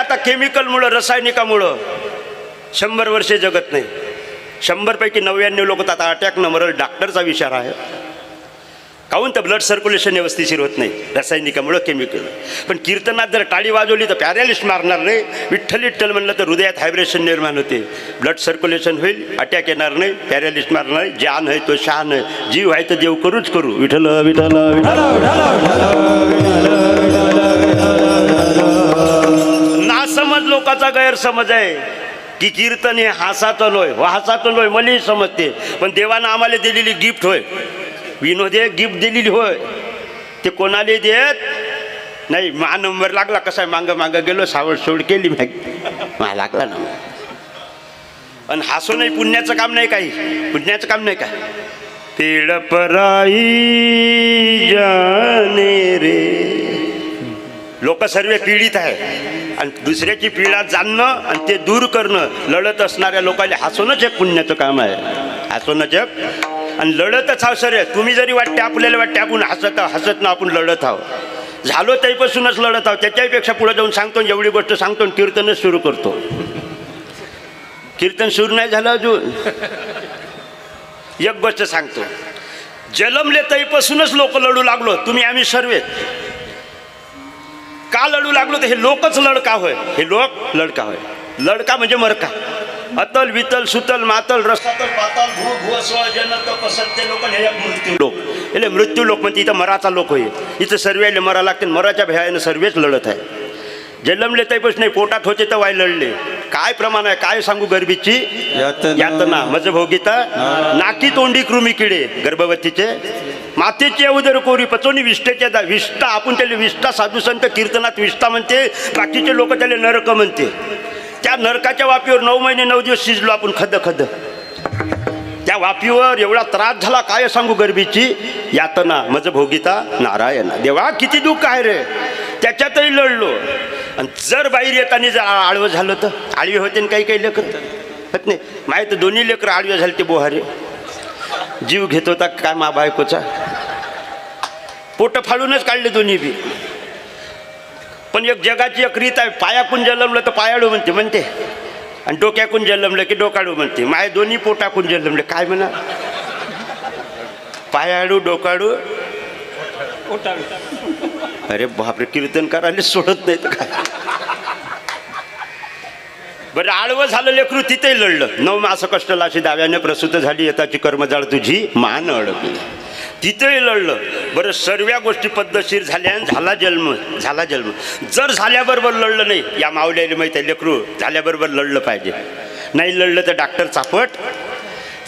आता केमिकलमुळं रासायनिकामुळं 100 वर्षे जगत नाही. 100 पैकी 99 लोक आता अटॅकनं मरल. डॉक्टरचा विचार आहे. काहून तर ब्लड सर्क्युलेशन व्यवस्थिशीर होत नाही रासायनिकामुळं, केमिकल. पण कीर्तनात जर टाळी वाजवली तर पॅरालिस्ट मारणार नाही. विठ्ठल विठ्ठल म्हणलं तर हृदयात व्हायब्रेशन निर्माण होते, ब्लड सर्क्युलेशन होईल, अटॅक येणार नाही, पॅरालिस्ट मारणार नाही. जान आहे तो शान आहे, जीव आहे तर देव करूच करू. विठ्ठल विठ्ठल नासमज लोकांचा गैरसमज आहे की कीर्तन हे हासाचं लोय, हासाचं लोय मलाही समजते. पण देवानं आम्हाला दिलेली गिफ्ट होय, विनोदे गिफ्ट दिलेली होय. ते कोणाला देत नाही. मा नंबर लागला कसा मागं मागं गेलो, सावड सोड केली, मा लागला ना. आणि हसू नाही पुण्याचं काम नाही, काही पुण्याचं काम नाही का. पेड पराई जाने रे. लोक सर्व पीडित आहे आणि दुसऱ्याची पीडा जाणणं आणि ते दूर करणं, लढत असणाऱ्या लोकांना हसवणंच एक पुण्याचं काम आहे. हसवणंच एक. आणि लढतच आहो सर. तुम्ही जरी वाटते आपल्याला वाटते आपण हसत आहो, हसत ना आपण लढत आहोत. झालो त्यापासूनच लढत आहोत. त्याच्यापेक्षा पुढे जाऊन सांगतो, एवढी गोष्ट सांगतो, कीर्तनच सुरू करतो. कीर्तन सुरू नाही झालं अजून. एक गोष्ट सांगतो, जन्मले तैपासूनच लोक लढू लागलो. तुम्ही आम्ही सर्व का लढू लागलो तर हे लोकच लढका होय. हे लोक लढका होय. लढका म्हणजे मरका. अतल वितल सुतल मातल रसातल पातल भू भू स्व जनत पसत्य लोक हे मृत्यू लोक. એટલે मृत्यू लोक म्हणजे इथं मराचा लोक होय. इथं सर्वांना मरा लागते. मराच्या भयानं सर्वच लढत आहे. जन्मले तैपच नाही, पोटात होते तर वाय लढले. काय प्रमाण आहे काय सांगू. गरिबीची यातना मज भोगिता नाकी तोंडी कृमी किडे गर्भवतीचे मातेचे उदर कोरी पचोनी विष्ठेच्या विष्ठा. आपण त्याला विष्ठा साधू संत कीर्तनात विष्ठा म्हणते, बाकीचे लोक त्याला नरक म्हणते. त्या नरकाच्या वापीवर 9 महिने 9 दिवस शिजलो आपण खद खद. त्या वापीवर एवढा त्रास झाला काय सांगू. गरिबीची यातना मज भोगिता नारायणा. देवा किती दुःख आहे रे. त्याच्यातही लढलो. आणि जर बाहेर येताना जर आडवं झालं तर आडवे होते ना काही काही लेकर होत नाही. माहीत दोन्ही लेकर आडवे झाले ते बोहारे. जीव घेत होता काय मा बायकोचा. पोट फाडूनच काढले दोन्ही बी. पण एक जगाची एक रीत आहे, पायाकून जन्मलं तर पायाडू म्हणते आणि डोक्याकून जन्मलं की डोकाडू म्हणते. माय दोन्ही पोटाकून जन्मले काय म्हणा. पायाडू डोकाडू. अरे बापरे, कीर्तन करायला सोडत नाही तर काय. बरं आडवं झालं लेकरू तिथेही लढलं. 9 मास कष्टला अशी दाव्याने प्रसूत झाली, येताची कर्मजाळ तुझी मान अडकली. तिथेही लढलं. बरं सर्व गोष्टी पद्धतशीर झाल्या. झाला जन्म. जर झाल्याबरोबर लढलं नाही, या मावल्याला माहीत आहे लेकरू झाल्याबरोबर लढलं पाहिजे. नाही लढलं तर डॉक्टर चापट.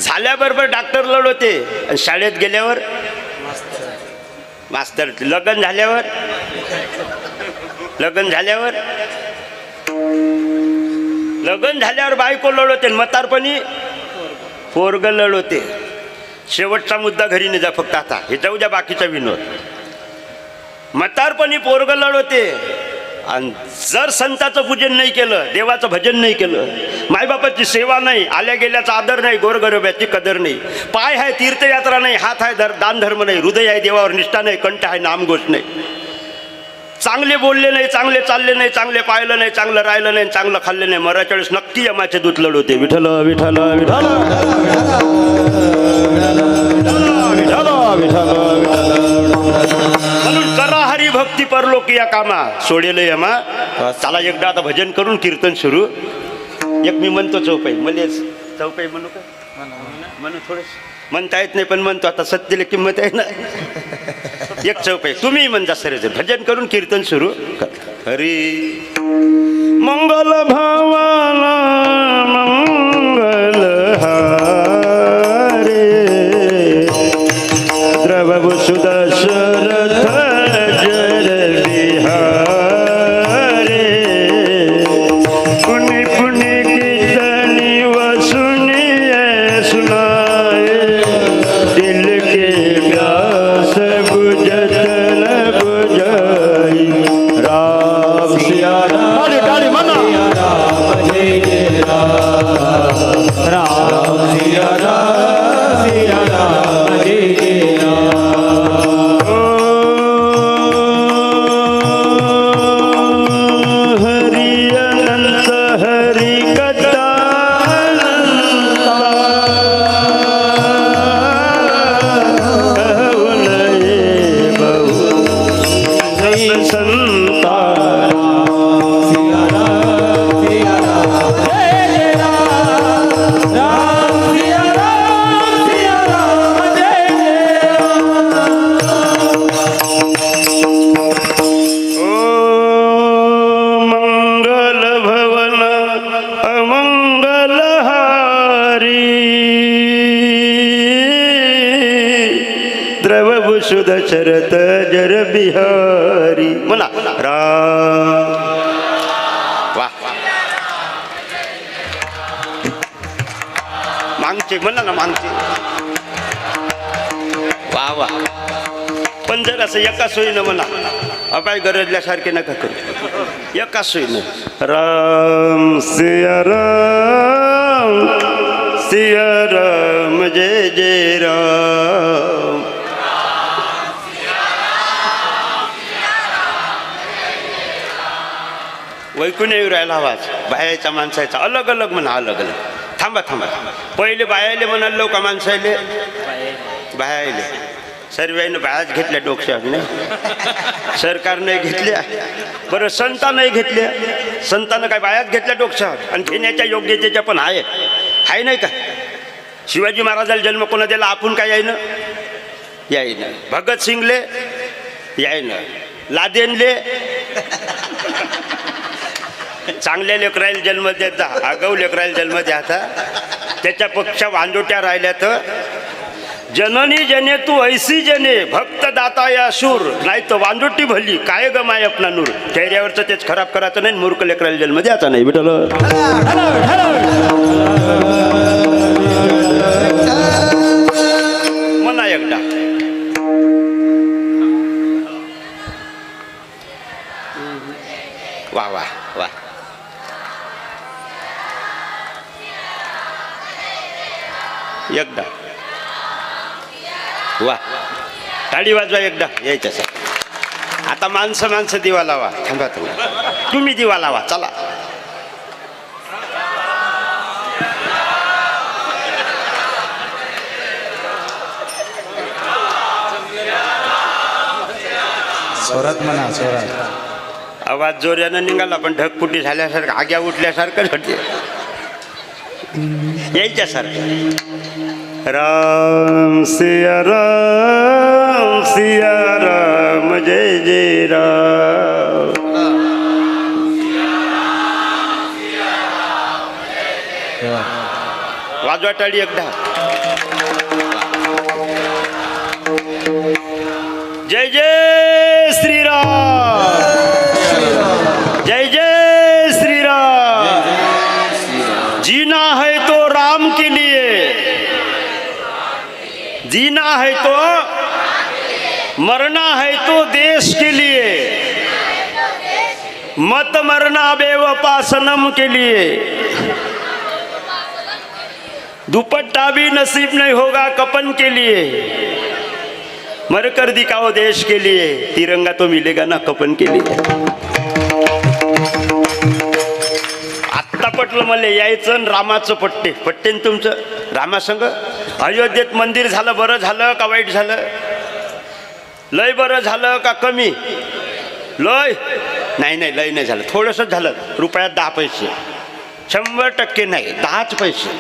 झाल्याबरोबर डॉक्टर लढवते आणि शाळेत गेल्यावर मास्तर. लग्न झाल्यावर बायको लढवते. म्हातारपणी पोरग लढवते. शेवटचा मुद्दा घरी नाही जा फक्त आता. हे जाऊ द्या बाकीचा विनोद. म्हातारपणी पोरग लढवते. आणि जर संताचं पूजन नाही केलं, देवाचं भजन नाही केलं, मायबापाची सेवा नाही, आल्या गेल्याचा आदर नाही, गोरगरिबाची कदर नाही, पाय आहे तीर्थयात्रा नाही, हात आहे दान धर्म नाही, हृदय आहे देवावर निष्ठा नाही, कंठ आहे नामघोष नाही, चांगले बोलले नाही, चांगले चालले नाही, चांगले पाहिलं नाही, चांगलं राहिलं नाही, चांगलं खाल्ले नाही, मराच्या वेळेस नक्की यमाचे दूत लढवते. विठ्ठल विठ्ठल विठ्ठल म्हणून करा हरिभक्ती परलोकी या कामा सोडेल यमा. चला एकदा आता भजन करून कीर्तन सुरू. एक मी म्हणतो चौपाई. मला चौपाई म्हणू का म्हणू. थोडं म्हणता येत नाही पण म्हणतो. आता सत्तेला किंमत आहे ना. एक चौपाई तुम्ही म्हणता सर. भजन करून कीर्तन सुरू कर. हरी मंगल भावाला मंगल हारे द्रव सुदशरथ जय बिहारे पुण्य पुण्य कीर्तनी व सुनिए सुनाए दिल के प्यास बुझत न बुझाई. राम सिया राम राम जय वसु दशरथ जर बिहारी. म्हणा राम. वा मागचे म्हणा ना मागचे. वा वा. पण जर असं एका सोयीनं म्हणा, अपाय गरजल्यासारखे नका करू. एका सोयीनं राम सिया राम जय जय राम. वैकून येऊ राहिला आवाज बायाच्या माणसाचा. अलग अलग म्हणा, अलग अलग. थांबा थांबा. पहिले बायाले म्हणालो का माणसाले? बायाले. सर्वांनी बायाच घेतल्या डोक्यावर नाही, सरकारने घेतल्या. बरं संता नाही घेतल्या. संतानं काय बायाच घेतल्या डोक्यावर? आणि घेण्याच्या योग्यतेच्या पण आहे नाही का? शिवाजी महाराजाला जन्म कोणा दिला? आपण काय यायनं यायनं. भगत सिंगले यायनं. लादेनले चांगल्या लेकरायला जन्म देत जा, आगाऊ लेकरायला जन्म द्यायचा. त्याच्यापेक्षा वांदोट्या राहिल्या तर जननी जने तू ऐसी जने भक्त दाता या शूर. नाही तर वांदोटी भली काय गमाय आपला नूर. चेहऱ्यावरचं तेच खराब करायचं नाही, मूर्ख लेकरायला जन्म द्यायचा नाही. विठ्ठल म्हणा एकदा. वा वा वा. एकदा वा. टाळी वाजवा एकदा यायच्या. आता माणसं दिवा लावा. थांबा तुम्ही दिवा लावा. चला स्वरात म्हणा, स्वरात. आवाज जोऱ्यानं निघाला पण ढगफुटी झाल्यासारखं, आग्या उठल्यासारखं घडते. यायच्या सारखं. राम सिया राम जय जय राम. वाजवा टाळी एकदा. जय जय श्रीराम. जय जय श्रीराम. जीना है तो राम के लिए, जीना है तो, मरना है तो देश के लिए. मत मरना बेवफा सनम के लिए. दुपट्टा भी नसीब नहीं होगा कपन के लिए. मर कर दिखाओ देश के लिए, तिरंगा तो मिलेगा ना कपन के लिए. आत्ता पटलं मला यायचं. रामाचं पट्टेन तुमचं रामासंग. अयोध्येत मंदिर झालं बरं झालं का वाईट झालं? लय बरं झालं का कमी? लय नाही लय नाही झालं, थोडंसं झालं. रुपयात 10 पैसे, 100% नाही, 10च पैसे.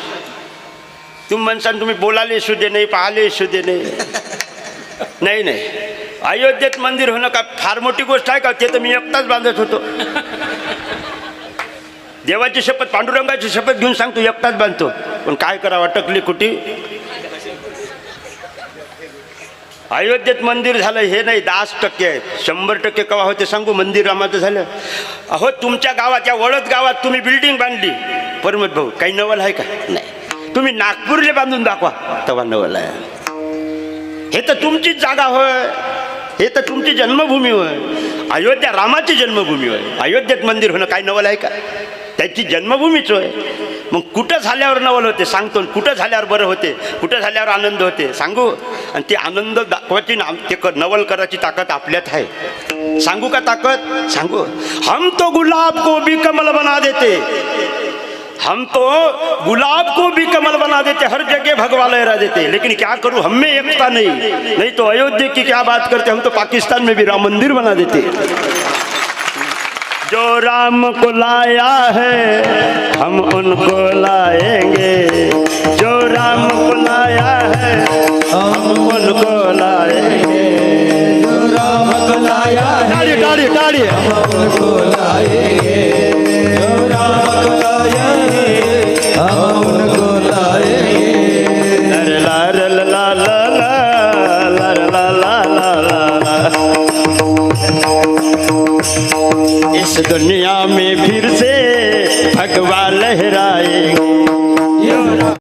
तुम्ही म्हणसान तुम्ही बोलाले सुदे नाही, पाहाले सुदे नाही. नाही अयोध्येत मंदिर होणं का फार मोठी गोष्ट आहे का? ते तर मी एकटाच बांधत होतो. देवाची शपथ, पांडुरंगाची शपथ घेऊन सांगतो एकटाच बांधतो. पण काय करावं, अटकली कुठे? अयोध्येत मंदिर झालं हे नाही, 10% आहे. 100% कवा होते सांगू? मंदिर रामाचं झालं. अहो तुमच्या गावात, या वळद गावात तुम्ही बिल्डिंग बांधली. परमत भाऊ काही नवल आहे का? नाही. तुम्ही नागपूरला बांधून दाखवा तेव्हा नवल आहे. हे तर तुमचीच जागा होय, हे तर तुमची जन्मभूमी होय. अयोध्या रामाची जन्मभूमी होय. अयोध्येत मंदिर होणं काय नवल आहे का? त्याची जन्मभूमीच होय. मग कुठं झाल्यावर नवल होते सांगतो, कुठं झाल्यावर बरं होते, कुठं झाल्यावर आनंद होते सांगू. आणि ते आनंद दाखवायची ना, ते नवल करायची ताकद आपल्यात आहे. सांगू का ताकद? सांगू. हम तो गुलाब को भी कमल बना देते, हम तो गुलाब को भी कमल बना देते, हर जगह भगवा लहरा देते. लेकिन क्या करूं, हम में एकता नहीं तो अयोध्या की क्या बात करते, हम तो पाकिस्तान में भी राम मंदिर बना देते. जो राम को लाया है हम उनको लाएंगे, जो राम को लाया है हम उनको लाएंगे. जो राम को लाया है, ताड़ी ताड़ी हम उनको लाएंगे. जो राम को लाया है हम उनको लाएंगे. ला ला ला ला ला ला ला ला ला. इस दुनिया में फिर से भगवा लहराएंगे।